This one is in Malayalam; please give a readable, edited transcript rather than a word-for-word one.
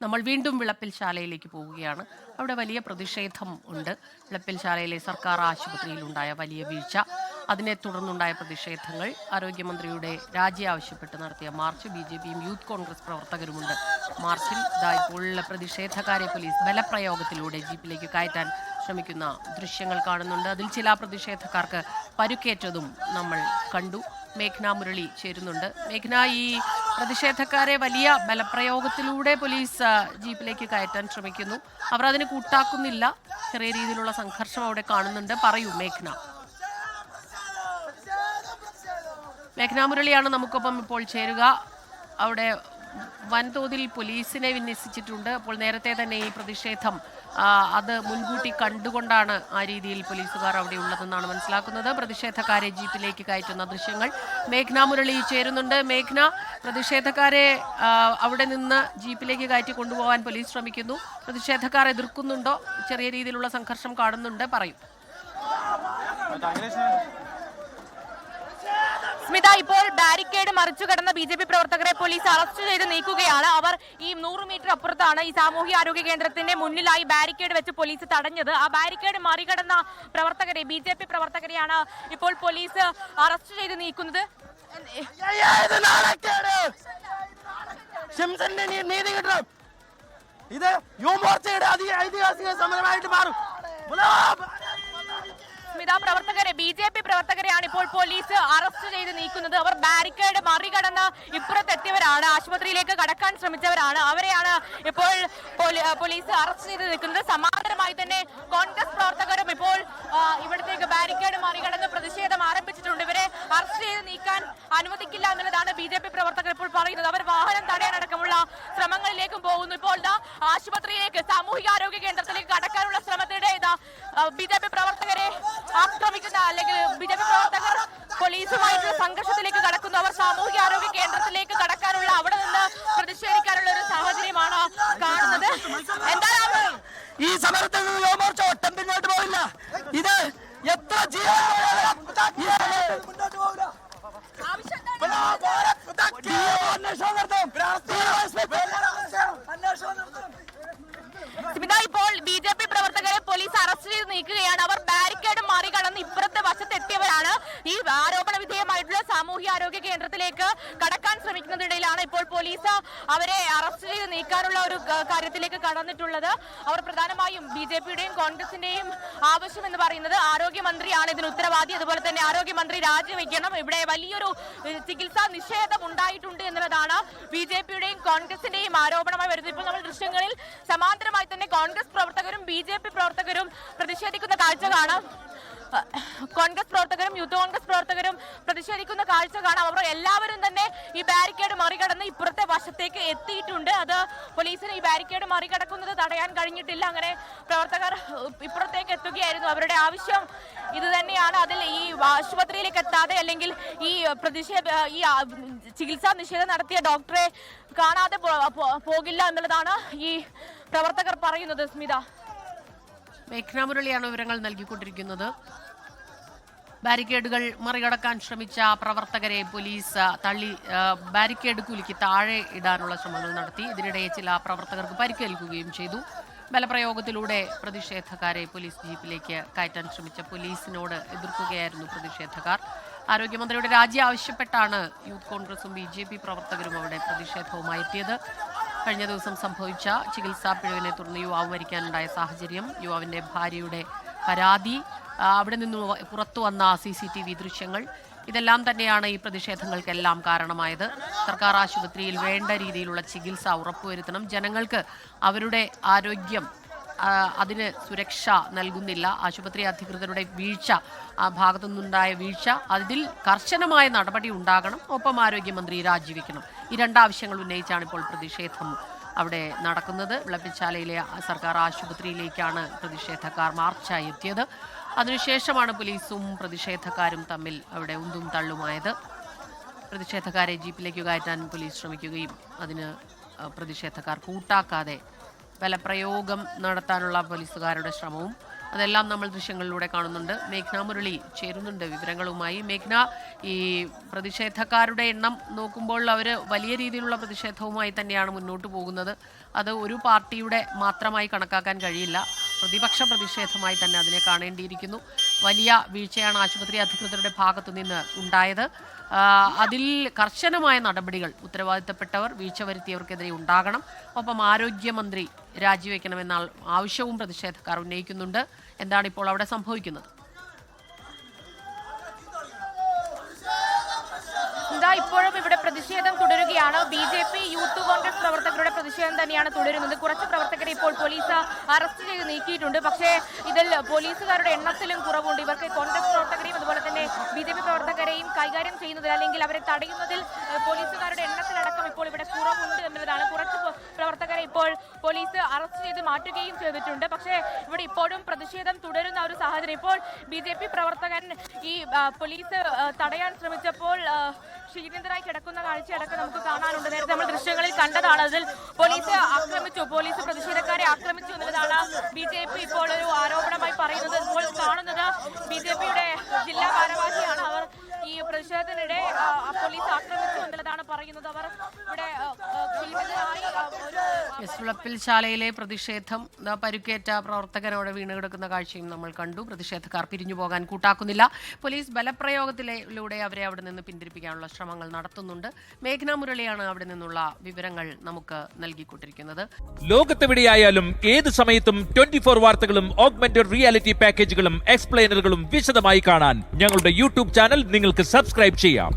നമ്മൾ വീണ്ടും വിളപ്പിൽ ശാലയിലേക്ക് പോവുകയാണ്. അവിടെ വലിയ പ്രതിഷേധം ഉണ്ട്. വിളപ്പിൽ ശാലയിലെ സർക്കാർ ആശുപത്രിയിലുണ്ടായ വലിയ വീഴ്ച, അതിനെ തുടർന്നുണ്ടായ പ്രതിഷേധങ്ങൾ, ആരോഗ്യമന്ത്രിയുടെ രാജി ആവശ്യപ്പെട്ട് നടത്തിയ മാർച്ച്, BJPയും യൂത്ത് കോൺഗ്രസ് പ്രവർത്തകരുമുണ്ട് മാർച്ചിൽ. ഇപ്പോൾ പ്രതിഷേധക്കാരെ പോലീസ് ബലപ്രയോഗത്തിലൂടെ ജീപ്പിലേക്ക് കയറ്റാൻ ശ്രമിക്കുന്ന ദൃശ്യങ്ങൾ കാണുന്നുണ്ട്. അതിൽ ചില പ്രതിഷേധക്കാർക്ക് പരുക്കേറ്റതും നമ്മൾ കണ്ടു. മേഘ്ന മുരളി ചേരുന്നുണ്ട്. മേഘ്ന, ഈ പ്രതിഷേധക്കാരെ വലിയ ബലപ്രയോഗത്തിലൂടെ പോലീസ് ജീപ്പിലേക്ക് കയറ്റാൻ ശ്രമിക്കുന്നു. അവർ അതിന് കൂട്ടാക്കുന്നില്ല. ചെറിയ രീതിയിലുള്ള സംഘർഷം അവിടെ കാണുന്നുണ്ട്. പറയൂ മേഘ്ന. മേഘ്ന മുരളിയാണ് നമുക്കൊപ്പം ഇപ്പോൾ ചേരുക. അവിടെ വൻതോതിൽ പോലീസിനെ വിന്യസിച്ചിട്ടുണ്ട്. അപ്പോൾ നേരത്തെ തന്നെ ഈ പ്രതിഷേധം അത് മുൻകൂട്ടി കണ്ടുകൊണ്ടാണ് ആ രീതിയിൽ പോലീസുകാർ അവിടെ ഉള്ളതെന്നാണ് മനസ്സിലാക്കുന്നത്. പ്രതിഷേധക്കാരെ ജീപ്പിലേക്ക് കയറ്റുന്ന ദൃശ്യങ്ങൾ മേഘ്ന മുരളി ചേരുന്നുണ്ട്. മേഘ്ന, പ്രതിഷേധക്കാരെ അവിടെ നിന്ന് ജീപ്പിലേക്ക് കയറ്റി കൊണ്ടുപോകാൻ പോലീസ് ശ്രമിക്കുന്നു. പ്രതിഷേധക്കാർ എതിർക്കുന്നുണ്ടോ? ചെറിയ രീതിയിലുള്ള സംഘർഷം കാണുന്നുണ്ട്. പറയൂ. സ്മിത, ഇപ്പോൾ ബാരിക്കേഡ് മറിച്ചു കടന്ന BJP പ്രവർത്തകരെ പോലീസ് അറസ്റ്റ് ചെയ്ത് നീക്കുകയാണ്. അവർ ഈ 100 മീറ്റർ അപ്പുറത്താണ് ഈ സാമൂഹ്യ ആരോഗ്യ കേന്ദ്രത്തിന്റെ മുന്നിലായി ബാരിക്കേഡ് വെച്ച് പോലീസ് തടഞ്ഞത്. ആ ബാരിക്കേഡ് മറികടന്ന പ്രവർത്തകരെ, BJP പ്രവർത്തകരെയാണ് ഇപ്പോൾ പോലീസ് അറസ്റ്റ് ചെയ്ത് നീക്കുന്നത്. ഇത് യുവമോർച്ചയുടെ ഐതിഹാസിക സമരമായിട്ട് മാറും. സ്മിത, BJP പ്രവർത്തകരെയാണ് ഇപ്പോൾ പോലീസ് അറസ്റ്റ് ചെയ്ത് നീക്കുന്നത്. അവർ ബാരിക്കേഡ് മറികടന്ന് ഇപ്പുറത്തെത്തിയവരാണ്, ആശുപത്രിയിലേക്ക് കടക്കാൻ ശ്രമിച്ചവരാണ്. അവരെയാണ് ഇപ്പോൾ പോലീസ് അറസ്റ്റ് ചെയ്ത് നിൽക്കുന്നത്. സമാന്തരമായി തന്നെ കോൺഗ്രസ് പ്രവർത്തകരും ഇപ്പോൾ ഇവിടത്തേക്ക് ബാരിക്കേഡ് മറികടന്ന് പ്രതിഷേധം ആരംഭിച്ചിട്ടുണ്ട്. ഇവരെ അറസ്റ്റ് ചെയ്ത് നീക്കാൻ അനുവദിക്കില്ല എന്നുള്ളതാണ് BJP പ്രവർത്തകർ ഇപ്പോൾ പറയുന്നത്. അവർ വാഹനം തടയാനടക്കമുള്ള ശ്രമങ്ങളിലേക്കും പോകുന്നു. ഇപ്പോൾ ആശുപത്രിയിലേക്ക്, സാമൂഹികാരോഗ്യ കേന്ദ്രത്തിലേക്ക് കടക്കാനുള്ള ശ്രമത്തിനിടെ BJP പ്രവർത്തകരെ ആക്രമിക്കുന്ന, അല്ലെങ്കിൽ BJP പ്രവർത്തകർ പോലീസുമായിട്ടുള്ള സംഘർഷത്തിലേക്ക് കടക്കുന്നു. അവർ സാമൂഹികാരോഗ്യ കേന്ദ്രത്തിലേക്ക് കടക്കാനുള്ള, അവിടെ നിന്ന് പ്രതിഷേധിക്കാനുള്ള ഒരു സാഹചര്യമാണ് കാണുന്നത്. എന്താണ് ഈ സമരത്തിൽ നിന്ന് യുവമോർച്ച ഒട്ടും പിന്നോട്ട് പോയില്ല. ഇത് എത്ര ഇപ്പോൾ BJP പ്രവർത്തകരെ പോലീസ് അറസ്റ്റ് ചെയ്ത് നീക്കുകയാണ്. അവർ ബാരിക്കേഡ് മറികടന്ന് ഇപ്പുറത്തെ വശത്തെത്തിയവരാണ്. ഈ ആരോപണ വിധേയമായിട്ടുള്ള സാമൂഹ്യാരോഗ്യ കേന്ദ്രത്തിലേക്ക് കടക്കാൻ ശ്രമിക്കുന്നതിനിടയിലാണ് ഇപ്പോൾ പോലീസ് അവരെ അറസ്റ്റ് ചെയ്ത് നീക്കാനുള്ള ഒരു കാര്യത്തിലേക്ക് കടന്നിട്ടുള്ളത്. അവർ പ്രധാനമായും BJPയുടെയും കോൺഗ്രസിന്റെയും ആവശ്യം എന്ന് പറയുന്നത് ആരോഗ്യമന്ത്രിയാണ് ഇതിന് ഉത്തരവാദി. അതുപോലെ തന്നെ ആരോഗ്യമന്ത്രി രാജിവെക്കണം. ഇവിടെ വലിയൊരു ചികിത്സാ നിഷേധം ഉണ്ടായിട്ടുണ്ട് എന്നുള്ളതാണ് BJPയുടെയും കോൺഗ്രസിന്റെയും ആരോപണമായി വരുന്നത്. ഇപ്പോൾ നമ്മൾ ദൃശ്യങ്ങളിൽ സമാന്തരമായി തന്നെ കോൺഗ്രസ് പ്രവർത്തകരും BJP പ്രവർത്തകരും പ്രതിഷേധിക്കുന്ന കാഴ്ച കാണാം. കോൺഗ്രസ് പ്രവർത്തകരും യൂത്ത് കോൺഗ്രസ് പ്രവർത്തകരും പ്രതിഷേധിക്കുന്ന കാഴ്ച കാണാം. അവർ എല്ലാവരും തന്നെ ഈ ബാരിക്കേഡ് മറികടന്ന് ഇപ്പുറത്തെ വശത്തേക്ക് എത്തിയിട്ടുണ്ട്. അത് പോലീസിന് ഈ ബാരിക്കേഡ് മറികടക്കുന്നത് തടയാൻ കഴിഞ്ഞിട്ടില്ല. അങ്ങനെ പ്രവർത്തകർ ഇപ്പുറത്തേക്ക് എത്തുകയായിരുന്നു. അവരുടെ ആവശ്യം ഇത് തന്നെയാണ്. അതിൽ ഈ ആശുപത്രിയിലേക്ക് എത്താതെ, അല്ലെങ്കിൽ ഈ ചികിത്സാ നിഷേധം നടത്തിയ ഡോക്ടറെ കാണാതെ പോകില്ല എന്നുള്ളതാണ് ഈ പ്രവർത്തകർ പറയുന്നത്. സ്മിത, മേഘ്ന മുരളിയാണ് വിവരങ്ങൾ നൽകിക്കൊണ്ടിരിക്കുന്നത്. ബാരിക്കേഡുകൾ മറികടക്കാൻ ശ്രമിച്ച പ്രവർത്തകരെ പോലീസ് ബാരിക്കേഡ് കുലുക്കി താഴെ ഇടാനുള്ള ശ്രമങ്ങൾ നടത്തി. ഇതിനിടെ ചില പ്രവർത്തകർക്ക് പരിക്കേൽക്കുകയും ചെയ്തു. ബലപ്രയോഗത്തിലൂടെ പ്രതിഷേധക്കാരെ പോലീസ് ജീപ്പിലേക്ക് കയറ്റാൻ ശ്രമിച്ച പോലീസിനോട് എതിർക്കുകയായിരുന്നു പ്രതിഷേധക്കാർ. ആരോഗ്യമന്ത്രിയുടെ രാജി ആവശ്യപ്പെട്ടാണ് യൂത്ത് കോൺഗ്രസും BJP പ്രവർത്തകരും അവിടെ പ്രതിഷേധവുമായി എത്തിയത്. കഴിഞ്ഞ ദിവസം സംഭവിച്ച ചികിത്സാ പിഴവിനെ തുടർന്ന് യുവാവ് മരിക്കാനുണ്ടായ സാഹചര്യം, യുവാവിൻ്റെ ഭാര്യയുടെ പരാതി, അവിടെ നിന്ന് പുറത്തു വന്ന CCTV ദൃശ്യങ്ങൾ, ഇതെല്ലാം തന്നെയാണ് ഈ പ്രതിഷേധങ്ങൾക്കെല്ലാം കാരണമായത്. സർക്കാർ ആശുപത്രിയിൽ വേണ്ട രീതിയിലുള്ള ചികിത്സ ഉറപ്പുവരുത്തണം. ജനങ്ങൾക്ക് അവരുടെ ആരോഗ്യം, അതിന് സുരക്ഷ നൽകുന്നില്ല. ആശുപത്രി അധികൃതരുടെ വീഴ്ച, ആ ഭാഗത്തു നിന്നുണ്ടായ വീഴ്ച, അതിൽ കർശനമായ നടപടി ഉണ്ടാകണം. ഒപ്പം ആരോഗ്യമന്ത്രി രാജിവെക്കണം. ഈ രണ്ടാവശ്യങ്ങൾ ഉന്നയിച്ചാണ് ഇപ്പോൾ പ്രതിഷേധം അവിടെ നടക്കുന്നത്. വിളപ്പിൽശാലയിലെ സർക്കാർ ആശുപത്രിയിലേക്കാണ് പ്രതിഷേധക്കാർ മാർച്ചായി എത്തിയത്. അതിനുശേഷമാണ് പോലീസും പ്രതിഷേധക്കാരും തമ്മിൽ അവിടെ ഉന്തും തള്ളുമായത്. പ്രതിഷേധക്കാരെ ജീപ്പിലേക്ക് കയറ്റാൻ പോലീസ് ശ്രമിക്കുകയും അതിന് പ്രതിഷേധക്കാർ കൂട്ടാക്കാതെ ബലപ്രയോഗം നടത്താനുള്ള പോലീസുകാരുടെ ശ്രമവും അതെല്ലാം നമ്മൾ ദൃശ്യങ്ങളിലൂടെ കാണുന്നുണ്ട്. മേഘ്ന മുരളി ചേരുന്നുണ്ട് വിവരങ്ങളുമായി. മേഘ്ന, ഈ പ്രതിഷേധക്കാരുടെ എണ്ണം നോക്കുമ്പോൾ അവർ വലിയ രീതിയിലുള്ള പ്രതിഷേധവുമായി തന്നെയാണ് മുന്നോട്ട് പോകുന്നത്. അത് ഒരു പാർട്ടിയുടെ മാത്രമായി കണക്കാക്കാൻ കഴിയില്ല. പ്രതിപക്ഷ പ്രതിഷേധമായി തന്നെ അതിനെ കാണേണ്ടിയിരിക്കുന്നു. വലിയ വീഴ്ചയാണ് ആശുപത്രി അധികൃതരുടെ ഭാഗത്തു നിന്ന് ഉണ്ടായത്. അതിൽ കർശനമായ നടപടികൾ ഉത്തരവാദിത്തപ്പെട്ടവർ, വീഴ്ച വരുത്തിയവർക്കെതിരെ ഉണ്ടാകണം. ഒപ്പം ആരോഗ്യമന്ത്രി രാജിവെക്കണമെന്ന ആവശ്യവും പ്രതിഷേധക്കാർ ഉന്നയിക്കുന്നുണ്ട്. എന്താണ് ഇപ്പോൾ അവിടെ സംഭവിക്കുന്നത്? ഇപ്പോഴും ഇവിടെ പ്രതിഷേധം തുടരുകയാണ്. BJP യൂത്ത് കോൺഗ്രസ് പ്രവർത്തകരുടെ പ്രതിഷേധം തന്നെയാണ് തുടരുന്നത്. കുറച്ച് പ്രവർത്തകരെ ഇപ്പോൾ പോലീസ് അറസ്റ്റ് ചെയ്ത് നീക്കിയിട്ടുണ്ട്. പക്ഷേ ഇതിൽ പോലീസുകാരുടെ എണ്ണത്തിലും കുറവുണ്ട്. ഇവർക്ക് കോൺഗ്രസ് പ്രവർത്തകരെയും അതുപോലെ തന്നെ BJP പ്രവർത്തകരെയും കൈകാര്യം ചെയ്യുന്നതിൽ അല്ലെങ്കിൽ അവരെ തടയുന്നതിൽ പോലീസുകാരുടെ എണ്ണത്തിലടക്കം ഇപ്പോൾ ഇവിടെ കുറവുണ്ട് എന്നുള്ളതാണ്. കുറച്ച് പ്രവർത്തകരെ ഇപ്പോൾ പോലീസ് അറസ്റ്റ് ചെയ്ത് മാറ്റുകയും ചെയ്തിട്ടുണ്ട്. പക്ഷേ ഇവിടെ ഇപ്പോഴും പ്രതിഷേധം തുടരുന്ന ഒരു സാഹചര്യം. ഇപ്പോൾ BJP പ്രവർത്തകൻ ഈ പോലീസ് തടയാൻ ശ്രമിച്ചപ്പോൾ ക്ഷീണിതരായി കിടക്കുന്ന കാഴ്ചയടക്കം നമുക്ക് കാണാനുണ്ട്. നേരത്തെ നമ്മൾ ദൃശ്യങ്ങളിൽ കണ്ടതാണ്. അതിൽ പോലീസ് ആക്രമിച്ചു, പോലീസ് പ്രതിഷേധക്കാരെ ആക്രമിച്ചു എന്നുള്ളതാണ് BJP ഇപ്പോൾ ഒരു ആരോപണമായി പറയുന്നത്. ഇപ്പോൾ കാണുന്നത് BJPയുടെ ജില്ലാ ഭാരവാഹിയാണ്. അവർ ഈ പ്രതിഷേധത്തിനിടെ പോലീസ് ആക്രമിച്ചു എന്നുള്ളതാണ് പറയുന്നത്. അവർ ഇവിടെ ക്ഷീണിതരായി വിളപ്പിൽ ശാലയിലെ പ്രതിഷേധം, പരുക്കേറ്റ പ്രവർത്തകനോട് വീണ് കിടക്കുന്ന കാഴ്ചയും നമ്മൾ കണ്ടു. പ്രതിഷേധക്കാർ പിരിഞ്ഞു പോകാൻ കൂട്ടാക്കുന്നില്ല. പോലീസ് ബലപ്രയോഗത്തിലൂടെ അവരെ അവിടെ നിന്ന് പിന്തിരിപ്പിക്കാനുള്ള ശ്രമങ്ങൾ നടത്തുന്നുണ്ട്. മേഘ്ന മുരളിയാണ് അവിടെ നിന്നുള്ള വിവരങ്ങൾ നമുക്ക് നൽകിക്കൊണ്ടിരിക്കുന്നത്. ലോകത്തെവിടെയായാലും ഏത് സമയത്തും 24 വാർത്തകളും ഓഗ്മെന്റഡ് റിയാലിറ്റി പാക്കേജുകളും എക്സ്പ്ലെയിനറുകളും വിശദമായി കാണാൻ ഞങ്ങളുടെ യൂട്യൂബ് ചാനൽ നിങ്ങൾക്ക് സബ്സ്ക്രൈബ് ചെയ്യാം.